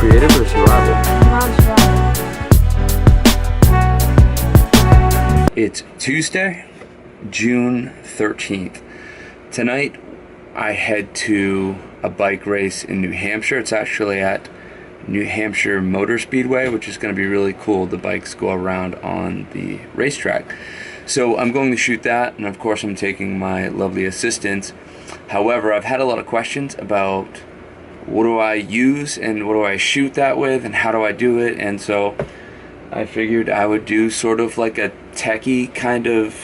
creative or survival? Non-survival. It's Tuesday, June 13th. Tonight I head to a bike race in New Hampshire. It's actually at New Hampshire Motor Speedway, which is going to be really cool. The bikes go around on the racetrack. So I'm going to shoot that, and of course I'm taking my lovely assistant. However, I've had a lot of questions about what do I use and what do I shoot that with and how do I do it, and so I figured I would do sort of like a techie kind of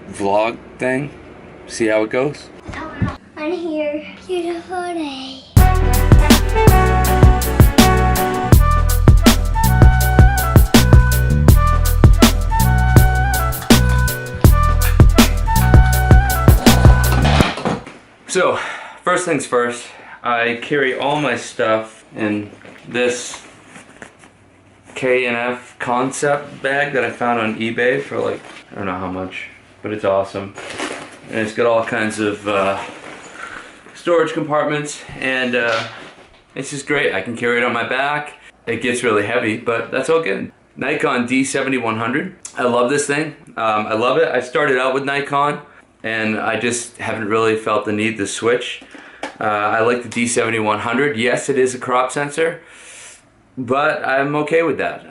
vlog thing. See how it goes. On here, beautiful day. So, first things first, I carry all my stuff in this K&F concept bag that I found on eBay for like, I don't know how much, but it's awesome. And it's got all kinds of storage compartments, and it's just great. I can carry it on my back. It gets really heavy, but that's all good. Nikon D7100. I love this thing. I love it. I started out with Nikon, and I just haven't really felt the need to switch. I like the D7100. Yes, it is a crop sensor, but I'm okay with that.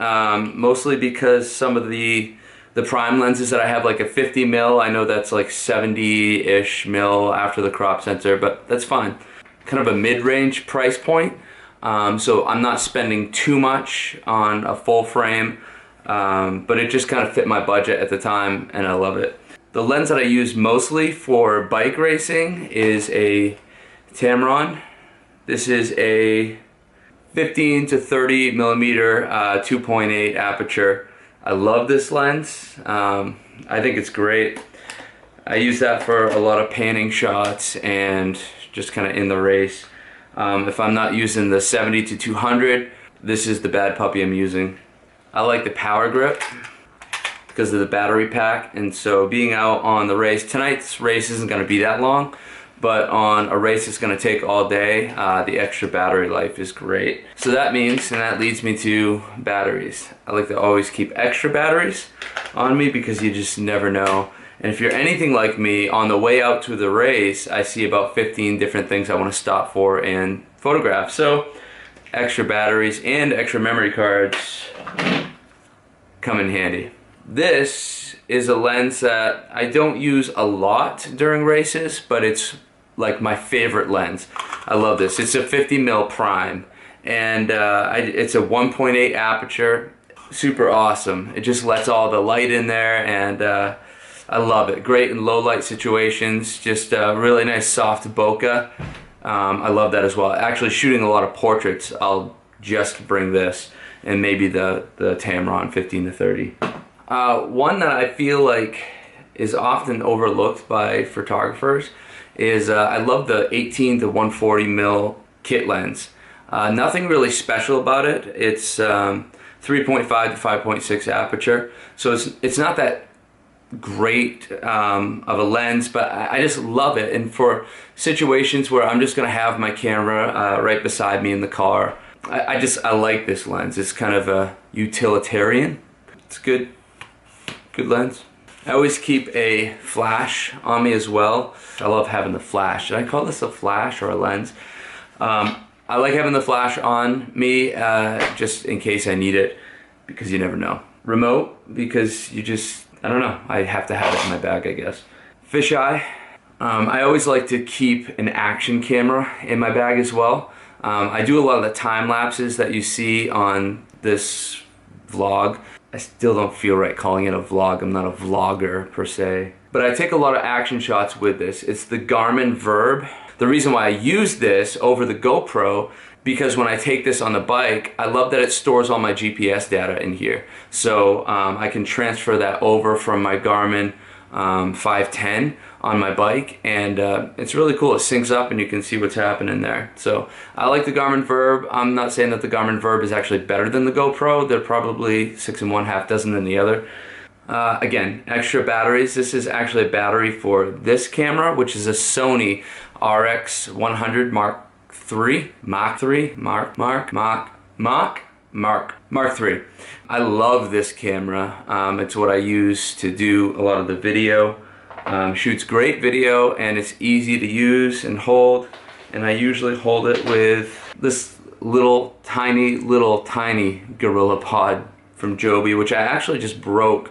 Mostly because some of the prime lenses that I have, like a 50 mil, I know that's like 70-ish mil after the crop sensor, but that's fine. Kind of a mid-range price point, so I'm not spending too much on a full frame, but it just kind of fit my budget at the time, and I love it. The lens that I use mostly for bike racing is a Tamron. This is a 15 to 30 millimeter 2.8 aperture. I love this lens. I think it's great. I use that for a lot of panning shots and just kind of in the race. If I'm not using the 70 to 200, this is the bad puppy I'm using. I like the power grip because of the battery pack, and so being out on the race, tonight's race isn't going to be that long, but on a race that's going to take all day, the extra battery life is great. So that means, and that leads me to batteries. I like to always keep extra batteries on me because you just never know. And if you're anything like me, on the way out to the race, I see about 15 different things I want to stop for and photograph. So extra batteries and extra memory cards come in handy. This is a lens that I don't use a lot during races, but it's like my favorite lens. I love this. It's a 50 mil prime, and it's a 1.8 aperture. Super awesome. It just lets all the light in there, and I love it. Great in low light situations. Just a really nice soft bokeh. I love that as well. Actually, shooting a lot of portraits, I'll just bring this and maybe the Tamron 15 to 30. One that I feel like is often overlooked by photographers is I love the 18 to 140 mil kit lens. Nothing really special about it. It's 3.5 to 5.6 aperture, so it's not that great of a lens, but I just love it. And for situations where I'm just gonna have my camera right beside me in the car, I like this lens. It's kind of a utilitarian. It's good lens. I always keep a flash on me as well. I love having the flash. Did I call this a flash or a lens? I like having the flash on me just in case I need it, because you never know. Remote, because you just, I don't know, I have to have it in my bag, I guess. Fisheye. I always like to keep an action camera in my bag as well. I do a lot of the time lapses that you see on this vlog. I still don't feel right calling it a vlog. I'm not a vlogger per se. But I take a lot of action shots with this. It's the Garmin Verb. The reason why I use this over the GoPro, because when I take this on the bike, I love that it stores all my GPS data in here. So I can transfer that over from my Garmin 510 on my bike, and it's really cool. It syncs up and you can see what's happening there. So I like the Garmin Verb. I'm not saying that the Garmin Verb is actually better than the GoPro. They're probably 6 and 1/2 dozen than the other. Again, extra batteries. This is actually a battery for this camera, which is a Sony RX100 Mark 3, Mach 3, Mark 3. I love this camera. It's what I use to do a lot of the video. Shoots great video, and it's easy to use and hold. And I usually hold it with this little tiny Gorilla Pod from Joby, which I actually just broke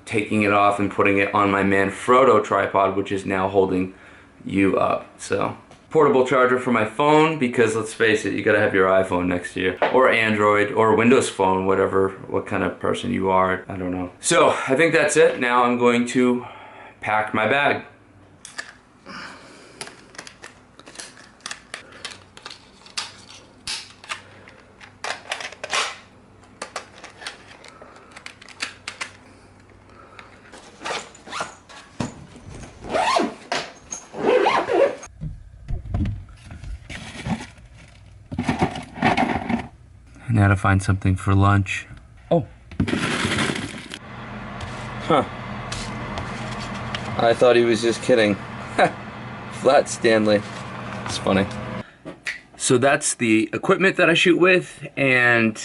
taking it off and putting it on my Manfrotto tripod, which is now holding you up. So portable charger for my phone, because let's face it, you gotta have your iPhone next to you, or Android, or Windows Phone, what kind of person you are, I don't know. So I think that's it. Now I'm going to pack my bag. Now to find something for lunch. Oh. Huh. I thought he was just kidding. Flat Stanley. It's funny. So that's the equipment that I shoot with, and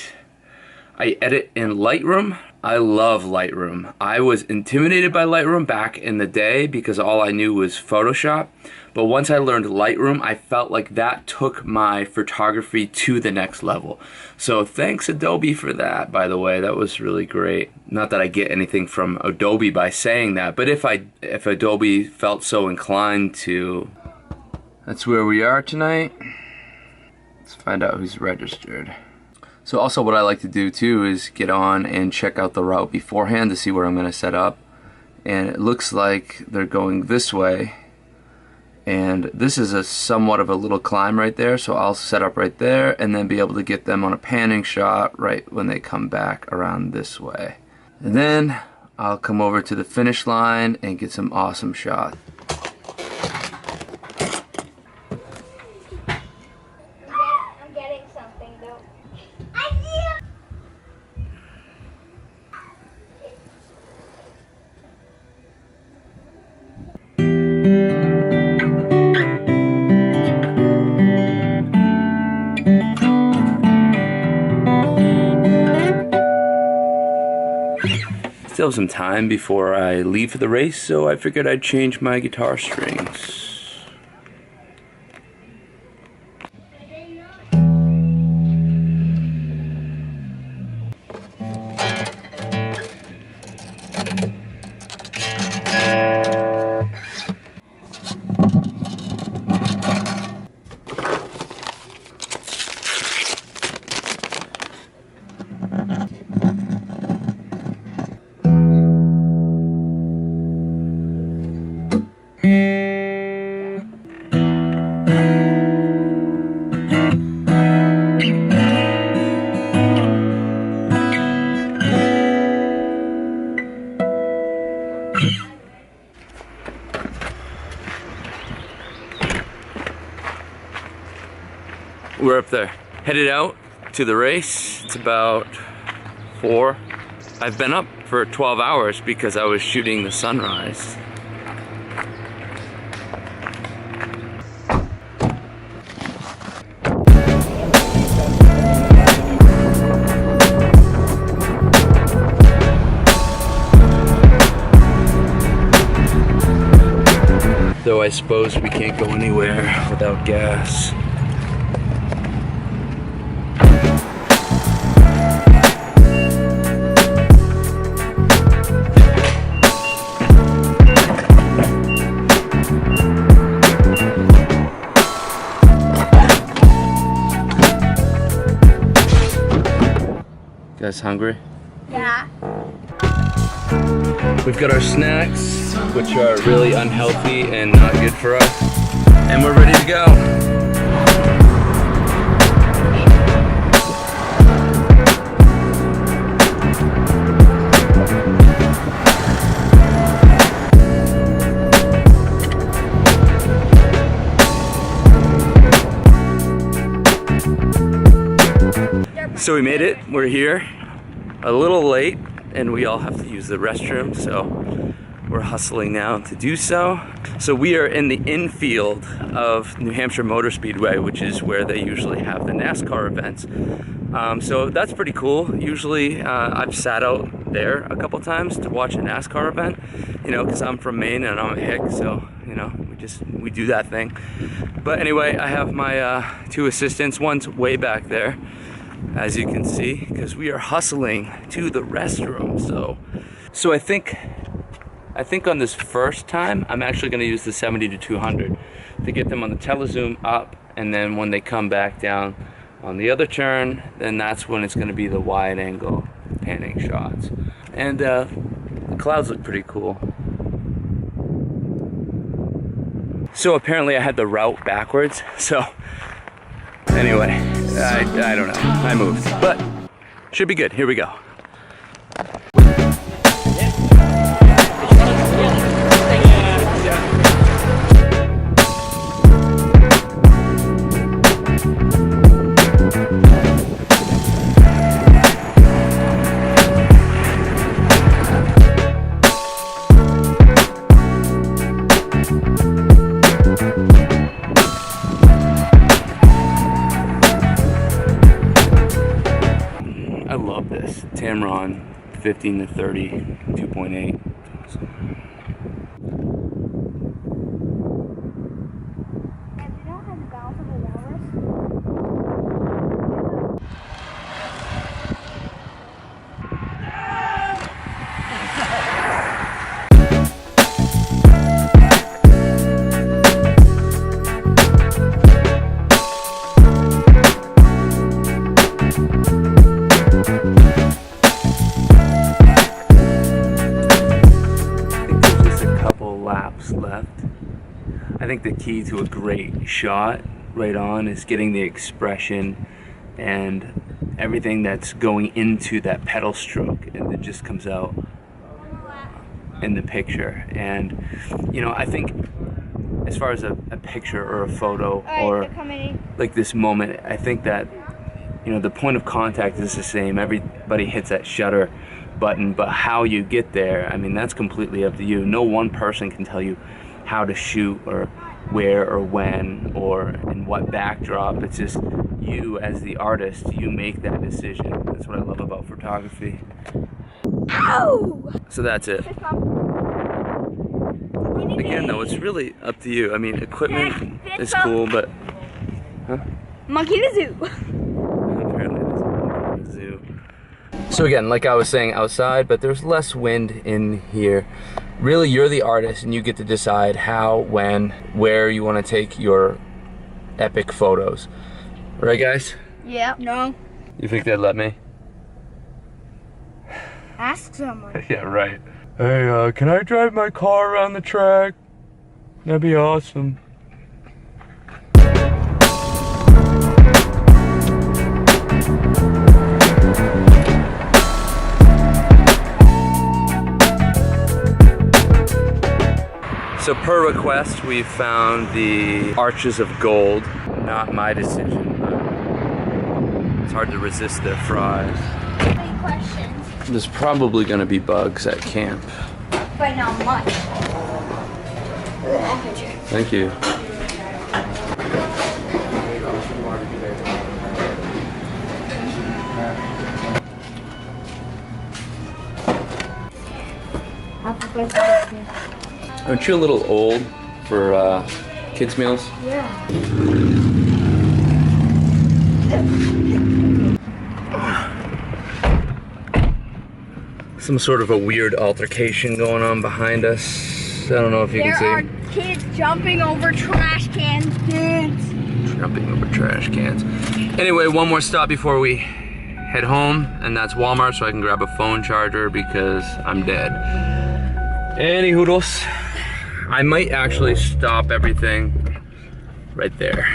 I edit in Lightroom. I love Lightroom. I was intimidated by Lightroom back in the day because all I knew was Photoshop. But once I learned Lightroom, I felt like that took my photography to the next level. So thanks Adobe for that, by the way. That was really great. Not that I get anything from Adobe by saying that, but if Adobe felt so inclined to. That's where we are tonight. Let's find out who's registered. So also what I like to do too is get on and check out the route beforehand to see where I'm going to set up. And it looks like they're going this way. And this is a somewhat of a little climb right there, so I'll set up right there and then be able to get them on a panning shot right when they come back around this way. And then I'll come over to the finish line and get some awesome shots. I'm getting something though. Still have some time before I leave for the race, so I figured I'd change my guitar strings. We're up there, headed out to the race. It's about 4. I've been up for 12 hours because I was shooting the sunrise. Though I suppose we can't go anywhere without gas. You guys hungry? Yeah. We've got our snacks, which are really unhealthy and not good for us, and we're ready to go. So we made it, we're here, a little late, and we all have to use the restroom, so we're hustling now to do so. So we are in the infield of New Hampshire Motor Speedway, which is where they usually have the NASCAR events. So that's pretty cool. Usually I've sat out there a couple times to watch a NASCAR event, you know, because I'm from Maine and I'm a hick, so, you know, we do that thing. But anyway, I have my two assistants. One's way back there, as you can see, because we are hustling to the restroom. So I think on this first time, I'm actually going to use the 70 to 200 to get them on the telezoom up, and then when they come back down on the other turn, then that's when it's going to be the wide angle panning shots. And the clouds look pretty cool. So apparently I had the route backwards, so anyway, I don't know, I moved, but should be good. Here we go. I love this Tamron 15 to 30 2.8. Laps left. I think the key to a great shot right on is getting the expression and everything that's going into that pedal stroke, and it just comes out in the picture. And you know, I think as far as a picture or a photo or like this moment, I think that, you know, the point of contact is the same. Everybody hits that shutter button, but how you get there, I mean, that's completely up to you. No one person can tell you how to shoot or where or when or in what backdrop. It's just you as the artist, you make that decision. That's what I love about photography. Ow! So that's it. Again though, it's really up to you. I mean, equipment is cool, but Monkey in the zoo. Apparently there's a monkey in the zoo. So again, like I was saying, outside, but there's less wind in here. Really, you're the artist and you get to decide how, when, where you want to take your epic photos. Right, guys? Yeah. No. You think they'd let me? Ask someone. Yeah, right. Hey, can I drive my car around the track? That'd be awesome. So per request, we found the Arches of Gold. Not my decision, but it's hard to resist their fries. Any questions? There's probably gonna be bugs at camp. But not much. Thank you. Aren't you a little old for kids' meals? Yeah. Some sort of a weird altercation going on behind us. I don't know if you can see. There are kids jumping over trash cans, dudes. Jumping over trash cans. Anyway, one more stop before we head home, and that's Walmart, so I can grab a phone charger because I'm dead. Any hoodles. I might actually stop everything right there.